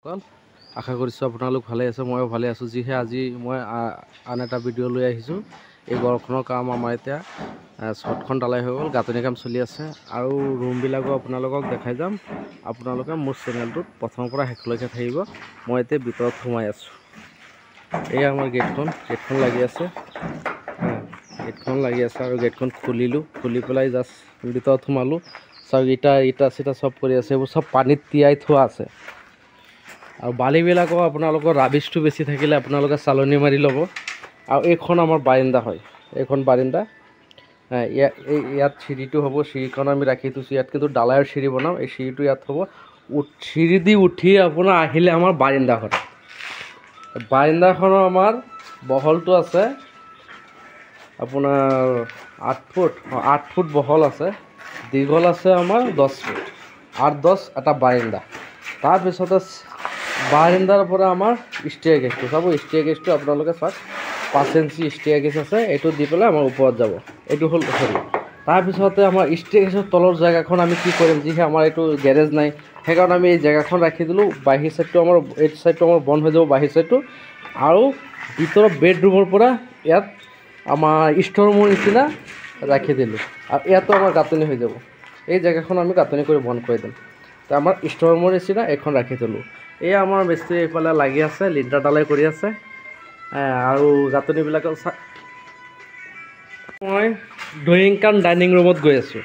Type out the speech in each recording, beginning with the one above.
আশা কৰিছোঁ আপোনালোক ভালে আছে, ময়ো ভালে আছোঁ। যিহে আজি মই আন এটা ভিডিঅ' লৈ আহিছোঁ। এই ঘৰখনৰ কাম আমাৰ এতিয়া ছটখন ঢালাই হৈ গ'ল, গাঁথনি কাম চলি আছে আৰু ৰুমবিলাকো আপোনালোকক দেখাই যাম। আপোনালোকে মোৰ চেনেলটোত প্ৰথমৰ পৰা শেষলৈকে থাকিব। মই এতিয়া ভিতৰত সোমাই আছোঁ। এয়া আমাৰ গেটখন লাগি আছে, গেটখন লাগি আছে আৰু গেটখন খুলি পেলাই জাষ্ট ভিতৰত সোমালোঁ। চাওক ইটা চিটা চব কৰি আছে, এইবোৰ চব পানীত তিয়াই থোৱা আছে। আৰু বালিবিলাকো আপোনালোকৰ ৰাবিছটো বেছি থাকিলে আপোনালোকে চালনি মাৰি ল'ব। আৰু এইখন আমাৰ বাৰিন্দা হয়, এইখন বাৰিন্দা। ইয়াত চিৰিটো হ'ব, চিৰিখন আমি ৰাখি থৈছোঁ ইয়াত, কিন্তু ডালাইৰ চিৰি বনাওঁ। এই চিৰিটো ইয়াত হ'ব, চিৰি দি উঠি আপোনাৰ আহিলে আমাৰ বাৰিন্দাখন। বাৰিন্দাখনৰ আমাৰ বহলটো আছে আপোনাৰ 8 ফুট বহল আছে, দীঘল আছে আমাৰ 10 ফুট, 8-10 এটা বাৰিন্দা। তাৰপিছতে বাৰিন্দাৰ পৰা আমাৰ ষ্টেয়াৰ গেজটো চাব, ষ্টেয়াৰ গেজটো আপোনালোকে চাওক 5 ইঞ্চি ষ্টেয়াৰ গেজ আছে। এইটো দি পেলাই আমাৰ ওপৰত যাব, এইটো হ'ল সৰু। তাৰপিছতে আমাৰ ষ্টেয়াৰ গেজৰ তলৰ জেগাখন আমি কি কৰিম, যিহে আমাৰ এইটো গেৰেজ নাই, সেইকাৰণে আমি এই জেগাখন ৰাখি দিলোঁ। বাহিৰ ছাইডটো আমাৰ এইটো ছাইডটো আমাৰ বন্ধ হৈ যাব, বাহিৰ ছাইডটো। আৰু ভিতৰৰ বেডৰুমৰ পৰা ইয়াত আমাৰ ষ্ট'ৰ ৰুমৰ নিচিনা ৰাখি দিলোঁ। আৰু ইয়াতো আমাৰ গাঁথনি হৈ যাব, এই জেগাখন আমি গাঁথনি কৰি বন্ধ কৰি দিম। তো আমাৰ ষ্ট'ৰ ৰুমৰ নিচিনা এইখন ৰাখি থ'লোঁ। এয়া আমাৰ মিস্ত্ৰী এইফালে লাগি আছে, লিণ্টাৰ ঢালাই কৰি আছে আৰু গাঁথনিবিলাকৰ মই ড্ৰয়িং কাম ডাইনিং ৰুমত গৈ আছোঁ।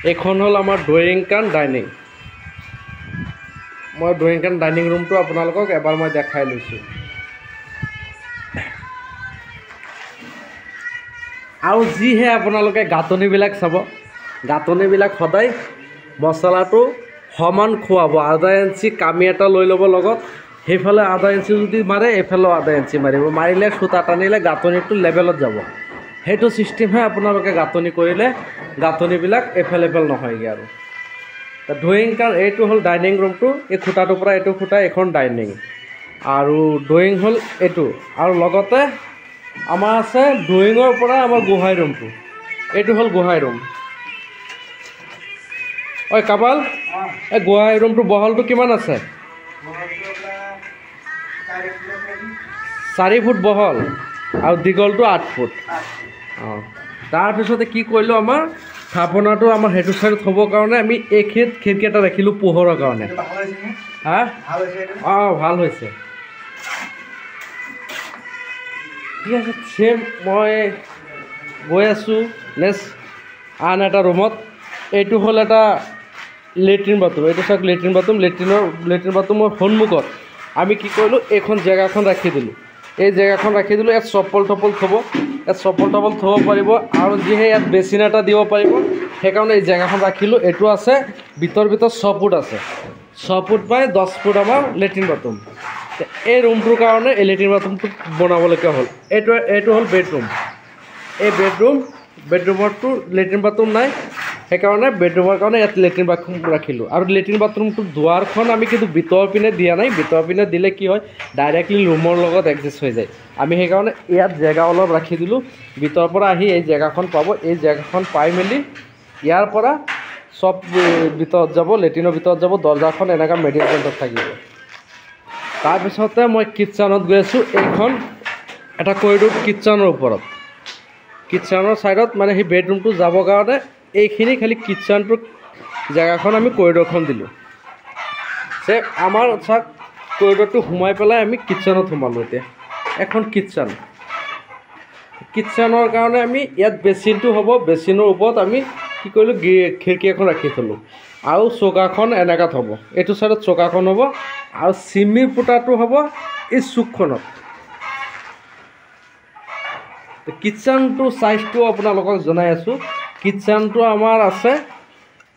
এইখন হ'ল আমাৰ ড্ৰয়িং কাম ডাইনিং। মই ড্ৰয়িং কাম ডাইনিং ৰুমটো আপোনালোকক এবাৰ মই দেখাই লৈছোঁ। আৰু যিহে আপোনালোকে গাঁথনিবিলাক চাব, গাঁথনিবিলাক সদায় মচলাটো সমান খুৱাব। আধা ইঞ্চি কামি এটা লৈ ল'ব লগত, সেইফালে আধা ইঞ্চি যদি মাৰে এইফালেও আধা ইঞ্চি মাৰিব। মাৰিলে সূতা টানিলে গাঁথনিটো লেভেলত যাব। সেইটো ছিষ্টেমহে আপোনালোকে গাঁথনি কৰিলে গাঁথনিবিলাক এফাল নহয়গৈ। আৰু ড্ৰয়িং কাম এইটো হ'ল ডাইনিং ৰুমটো, এই খুটাটোৰ পৰা এইটো খুটা, এইখন ডাইনিং। আৰু ড্ৰয়িং হ'ল এইটো, আৰু লগতে আমাৰ আছে ড্ৰয়িঙৰ পৰা আমাৰ গোহাঁই ৰুমটো, এইটো হ'ল গোহাঁই ৰুম। ঐ কাপাল, এই গোহাঁই ৰুমটো বহলটো কিমান আছে? 4 ফুট বহল আৰু দীঘলটো 8 ফুট। তাৰপিছতে কি কৰিলোঁ, আমাৰ স্থাপনাটো আমাৰ সেইটো চাইডত থ'বৰ কাৰণে আমি এইখিনিত খিৰিকী এটা ৰাখিলোঁ পোহৰৰ কাৰণে। ভাল হৈছে। ঠিক আছে, ছেম মই গৈ আছোঁ নেক্সট আন এটা ৰুমত। এইটো হ'ল এটা লেট্ৰিন বাথৰুম, এইটো চাওক লেট্ৰিন বাথৰুম। লেট্ৰিন বাথৰুমৰ সন্মুখত আমি কি কৰিলোঁ, এইখন জেগাখন ৰাখি দিলোঁ। এই জেগাখন ৰাখি দিলোঁ, ইয়াত চপ্পল টপ্পল থ'ব, ইয়াত চপ্পল টপ্পল থ'ব পাৰিব। আৰু যিহে ইয়াত বেচিন এটা দিব পাৰিব, সেইকাৰণে এই জেগাখন ৰাখিলোঁ। এইটো আছে ভিতৰত 6 ফুট আছে, 6 ফুট বাই 10 ফুট আমাৰ লেট্ৰিন বাথৰুম। এই ৰুমটোৰ কাৰণে এই লেট্ৰিন বাথৰুমটো বনাবলগীয়া হ'ল। এইটো হ'ল বেডৰুম। এই বেডৰুমৰটো লেট্ৰিন বাথৰুম নাই, সেইকাৰণে বেডৰুমৰ কাৰণে ইয়াত লেট্ৰিন বাথৰুম ৰাখিলোঁ। আৰু লেট্ৰিন বাথৰুমটো দুৱাৰখন আমি কিন্তু ভিতৰৰ পিনে দিয়া নাই। ভিতৰৰ পিনে দিলে কি হয়, ডাইৰেক্টলি ৰুমৰ লগত এডজাষ্ট হৈ যায়। আমি সেইকাৰণে ইয়াত জেগা অলপ ৰাখি দিলোঁ। ভিতৰৰ পৰা আহি এই জেগাখন পাব, এই জেগাখন পাই মেলি ইয়াৰ পৰা চব ভিতৰত যাব, লেট্ৰিনৰ ভিতৰত যাব। দৰ্জাখন এনেকুৱা মিডিল পইণ্টত থাকিব। তাৰপিছতে মই কিটচেনত গৈ আছোঁ। এইখন এটা কৰিডৰ কিটচেনৰ ওপৰত, কিটচেনৰ ছাইডত মানে সেই বেডৰুমটো যাবৰ কাৰণে এইখিনি খালি কিটচেনটোৰ জেগাখন আমি কৰিডৰখন দিলোঁ। যে আমাৰ চাওক কৰিডৰটো সোমাই পেলাই আমি কিটচেনত সোমালোঁ। এতিয়া এখন কিটচেনৰ কাৰণে আমি ইয়াত বেচিনটো হ'ব, বেচিনৰ ওপৰত আমি কি কৰিলোঁ, খিৰিকী এখন ৰাখি থ'লোঁ। আৰু চৌকাখন এনেকুৱা থ'ব, এইটো ছাইডত চৌকাখন হ'ব। আৰু চিমিৰ ফুটাটো হ'ব এই চুকখনত। কিটচেনটো চাইজটো আপোনালোকক জনাই আছোঁ। কিটচেনটো আমাৰ আছে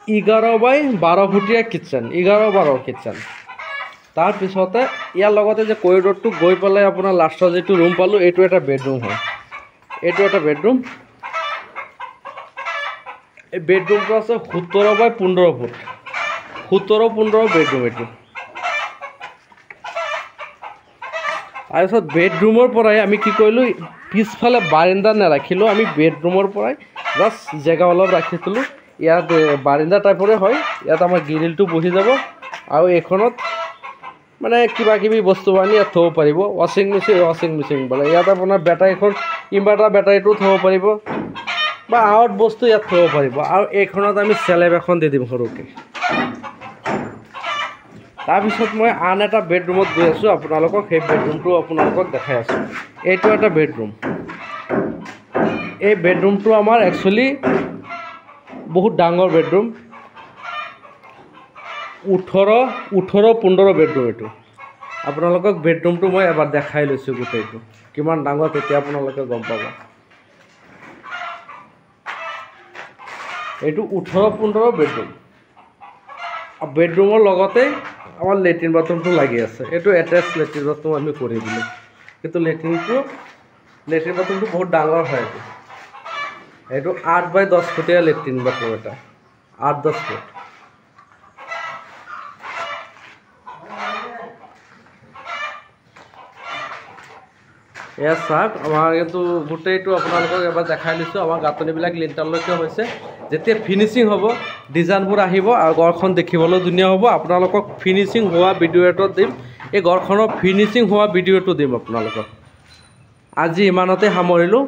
11 বাই 12 ফুটীয়া কিটচেন, 11-12 কিটচেন। তাৰপিছতে ইয়াৰ লগতে যে কৰিডৰটো গৈ পেলাই আপোনাৰ লাষ্টৰ যিটো ৰুম পালোঁ, এইটো এটা বেডৰুম হয়। এইটো এটা বেডৰুম। এই বেডৰুমটো আছে 17 বাই 15 ফুট, 17-15 বেডৰুম এইটো। তাৰপিছত বেডৰুমৰ পৰাই আমি কি কৰিলোঁ, পিছফালে বাৰিন্দা নাৰাখিলোঁ, আমি বেডৰুমৰ পৰাই জাষ্ট জেগা অলপ ৰাখি থ'লোঁ। ইয়াত বাৰিন্দা টাইপৰে হয়, ইয়াত আমাৰ গ্ৰিলটো বহি যাব। আৰু এইখনত মানে কিবা কিবি বস্তু আনি ইয়াত থ'ব পাৰিব। ৱাশ্বিং মেচিন বোলে ইয়াত আপোনাৰ বেটাৰীখন ইনভাৰ্টাৰ বেটাৰীটো থ'ব পাৰিব বা আউট বস্তু ইয়াত থ'ব পাৰিব। আৰু এইখনত আমি চেলেব এখন দি দিম সৰুকৈ। তাৰপিছত মই আন এটা বেডৰুমত গৈ আছোঁ, আপোনালোকক সেই বেডৰুমটো আপোনালোকক দেখাই আছোঁ। এইটো এটা বেডৰুম। এই বেডৰুমটো আমাৰ একচুৱেলি বহুত ডাঙৰ বেডৰুম, 15 বেডৰুম। এইটো আপোনালোকক বেডৰুমটো মই এবাৰ দেখাই লৈছোঁ গোটেইটো কিমান ডাঙৰ, তেতিয়া আপোনালোকে গম পাব। এইটো 15 বেডৰুম। বেডৰুমৰ লগতে আমাৰ লেট্ৰিন বাথৰুমটো লাগি আছে। এইটো এটেচ লেট্ৰিন বাথৰুম আমি কৰি দিলোঁ, কিন্তু লেট্ৰিন বাথৰুমটো বহুত ডাঙৰ হয়। এইটো 8 বাই 10 ফুটীয়া লেট্ৰিন বাথৰুম, এটা 8-10 ফুট। এয়া চাওক, আমাৰ কিন্তু গোটেইটো আপোনালোকক এবাৰ দেখাই লৈছোঁ। আমাৰ গাঁথনিবিলাক লিণ্টাৰলৈকে হৈছে। যেতিয়া ফিনিচিং হ'ব, ডিজাইনবোৰ আহিব আৰু ঘৰখন দেখিবলৈ ধুনীয়া হ'ব। আপোনালোকক ফিনিচিং হোৱা ভিডিঅ' এটা দিম, এই ঘৰখনৰ ফিনিচিং হোৱা ভিডিঅ'টো দিম আপোনালোকক। আজি ইমানতে সামৰিলোঁ।